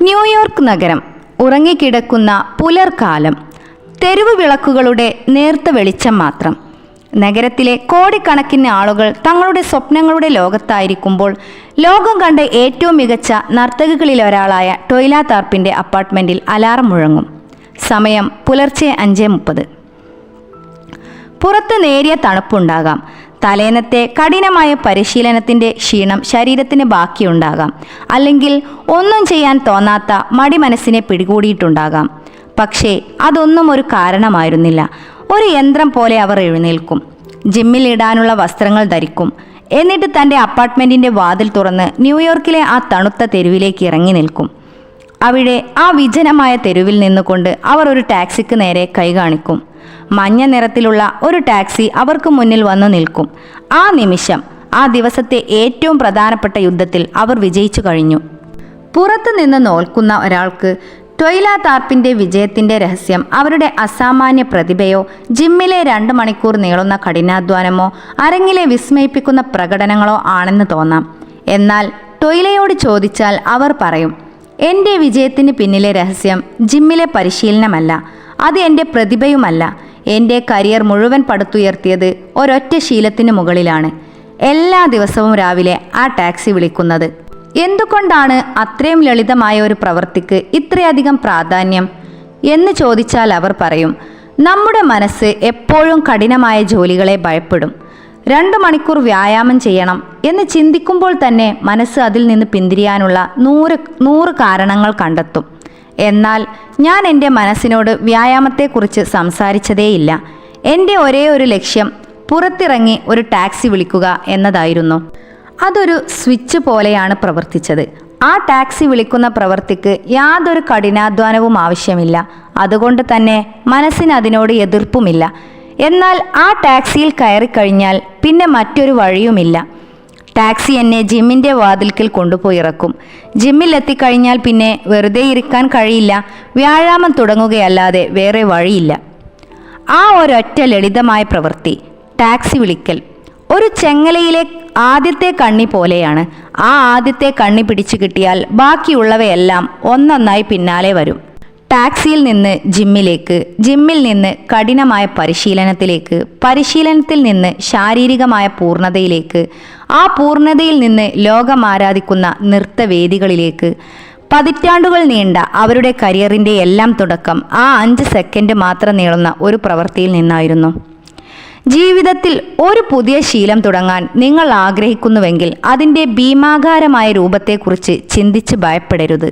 New York നഗരം ഉറങ്ങിക്കിടക്കുന്ന പുലർക്കാലം. തെരുവ് വിളക്കുകളുടെ നേർത്ത വെളിച്ചം മാത്രം. നഗരത്തിലെ കോടിക്കണക്കിന് ആളുകൾ തങ്ങളുടെ സ്വപ്നങ്ങളുടെ ലോകത്തായിരിക്കുമ്പോൾ ലോകം കണ്ട ഏറ്റവും മികച്ച നർത്തകികളിലൊരാളായ ടൊയ്ല താർപ്പിൻ്റെ അപ്പാർട്ട്മെൻറ്റിൽ അലാറം മുഴങ്ങും. സമയം പുലർച്ചെ 5:30. പുറത്ത് നേരിയ തണുപ്പുണ്ടാകാം. തലേന്നത്തെ കഠിനമായ പരിശീലനത്തിൻ്റെ ക്ഷീണം ശരീരത്തിന് ബാക്കിയുണ്ടാകാം. അല്ലെങ്കിൽ ഒന്നും ചെയ്യാൻ തോന്നാത്ത മടി മനസ്സിനെ പിടികൂടിയിട്ടുണ്ടാകാം. പക്ഷേ അതൊന്നും ഒരു കാരണമായിരുന്നില്ല. ഒരു യന്ത്രം പോലെ അവർ എഴുന്നേൽക്കും. ജിമ്മിൽ ഇടാനുള്ള വസ്ത്രങ്ങൾ ധരിക്കും. എന്നിട്ട് തൻ്റെ അപ്പാർട്ട്മെൻറ്റിൻ്റെ വാതിൽ തുറന്ന് ന്യൂയോർക്കിലെ ആ തണുത്ത തെരുവിലേക്ക് ഇറങ്ങി നിൽക്കും. അവിടെ ആ വിജനമായ തെരുവിൽ നിന്നുകൊണ്ട് അവർ ഒരു ടാക്സിക്ക് നേരെ കൈ കാണിക്കും. മഞ്ഞ നിറത്തിലുള്ള ഒരു ടാക്സി അവർക്ക് മുന്നിൽ വന്നു നിൽക്കും. ആ നിമിഷം ആ ദിവസത്തെ ഏറ്റവും പ്രധാനപ്പെട്ട യുദ്ധത്തിൽ അവർ വിജയിച്ചു കഴിഞ്ഞു. പുറത്തു നിന്ന് നോൽക്കുന്ന ഒരാൾക്ക് ടൊയ്ല താർപ്പിൻ്റെ വിജയത്തിൻ്റെ രഹസ്യം അവരുടെ അസാമാന്യ പ്രതിഭയോ ജിമ്മിലെ 2 മണിക്കൂർ നീളുന്ന കഠിനാധ്വാനമോ അരങ്ങിലെ വിസ്മയിപ്പിക്കുന്ന പ്രകടനങ്ങളോ ആണെന്ന് തോന്നാം. എന്നാൽ ടൊയ്ലയോട് ചോദിച്ചാൽ അവർ പറയും, എൻ്റെ വിജയത്തിന് പിന്നിലെ രഹസ്യം ജിമ്മിലെ പരിശീലനമല്ല, അത് എൻ്റെ പ്രതിഭയുമല്ല. എൻ്റെ കരിയർ മുഴുവൻ പടുത്തുയർത്തിയത് ഒരൊറ്റ ശീലത്തിന് മുകളിലാണ്. എല്ലാ ദിവസവും രാവിലെ ആ ടാക്സി വിളിക്കുന്നത്. എന്തുകൊണ്ടാണ് അത്രയും ലളിതമായ ഒരു പ്രവൃത്തിക്ക് ഇത്രയധികം പ്രാധാന്യം എന്ന് ചോദിച്ചാൽ അവർ പറയും, നമ്മുടെ മനസ്സ് എപ്പോഴും കഠിനമായ ജോലികളെ ഭയപ്പെടും. 2 മണിക്കൂർ വ്യായാമം ചെയ്യണം എന്ന് ചിന്തിക്കുമ്പോൾ തന്നെ മനസ്സ് അതിൽ നിന്ന് പിന്തിരിയാനുള്ള 100 കാരണങ്ങൾ കണ്ടെത്തും. എന്നാൽ ഞാൻ എൻ്റെ മനസ്സിനോട് വ്യായാമത്തെക്കുറിച്ച് സംസാരിച്ചതേയില്ല. എൻ്റെ ഒരേ ഒരു ലക്ഷ്യം പുറത്തിറങ്ങി ഒരു ടാക്സി വിളിക്കുക എന്നതായിരുന്നു. അതൊരു സ്വിച്ച് പോലെയാണ് പ്രവർത്തിച്ചത്. ആ ടാക്സി വിളിക്കുന്ന പ്രവൃത്തിക്ക് യാതൊരു കഠിനാധ്വാനവും ആവശ്യമില്ല. അതുകൊണ്ട് തന്നെ മനസ്സിന് അതിനോട് എതിർപ്പുമില്ല. എന്നാൽ ആ ടാക്സിയിൽ കയറിക്കഴിഞ്ഞാൽ പിന്നെ മറ്റൊരു വഴിയുമില്ല. ടാക്സി എന്നെ ജിമ്മിൻ്റെ വാതിൽക്കൽ കൊണ്ടുപോയി ഇറക്കും. ജിമ്മിൽ എത്തിക്കഴിഞ്ഞാൽ പിന്നെ വെറുതെ ഇരിക്കാൻ കഴിയില്ല. വ്യായാമം തുടങ്ങുകയല്ലാതെ വേറെ വഴിയില്ല. ആ ഒരൊറ്റ ലളിതമായ പ്രവൃത്തി, ടാക്സി വിളിക്കൽ, ഒരു ചെങ്ങലയിലെ ആദ്യത്തെ കണ്ണി പോലെയാണ്. ആ ആദ്യത്തെ കണ്ണി പിടിച്ചു കിട്ടിയാൽ ബാക്കിയുള്ളവയെല്ലാം ഒന്നൊന്നായി പിന്നാലെ വരും. ടാക്സിയിൽ നിന്ന് ജിമ്മിലേക്ക്, ജിമ്മിൽ നിന്ന് കഠിനമായ പരിശീലനത്തിലേക്ക്, പരിശീലനത്തിൽ നിന്ന് ശാരീരികമായ പൂർണ്ണതയിലേക്ക്, ആ പൂർണ്ണതയിൽ നിന്ന് ലോകം ആരാധിക്കുന്ന നൃത്തവേദികളിലേക്ക്. പതിറ്റാണ്ടുകൾ നീണ്ട അവരുടെ കരിയറിൻ്റെ എല്ലാം തുടക്കം ആ 5 സെക്കൻഡ് മാത്രം നീളുന്ന ഒരു പ്രവൃത്തിയിൽ നിന്നായിരുന്നു. ജീവിതത്തിൽ ഒരു പുതിയ ശീലം തുടങ്ങാൻ നിങ്ങൾ ആഗ്രഹിക്കുന്നുവെങ്കിൽ അതിൻ്റെ ഭീമാകാരമായ രൂപത്തെക്കുറിച്ച് ചിന്തിച്ച് ഭയപ്പെടരുത്.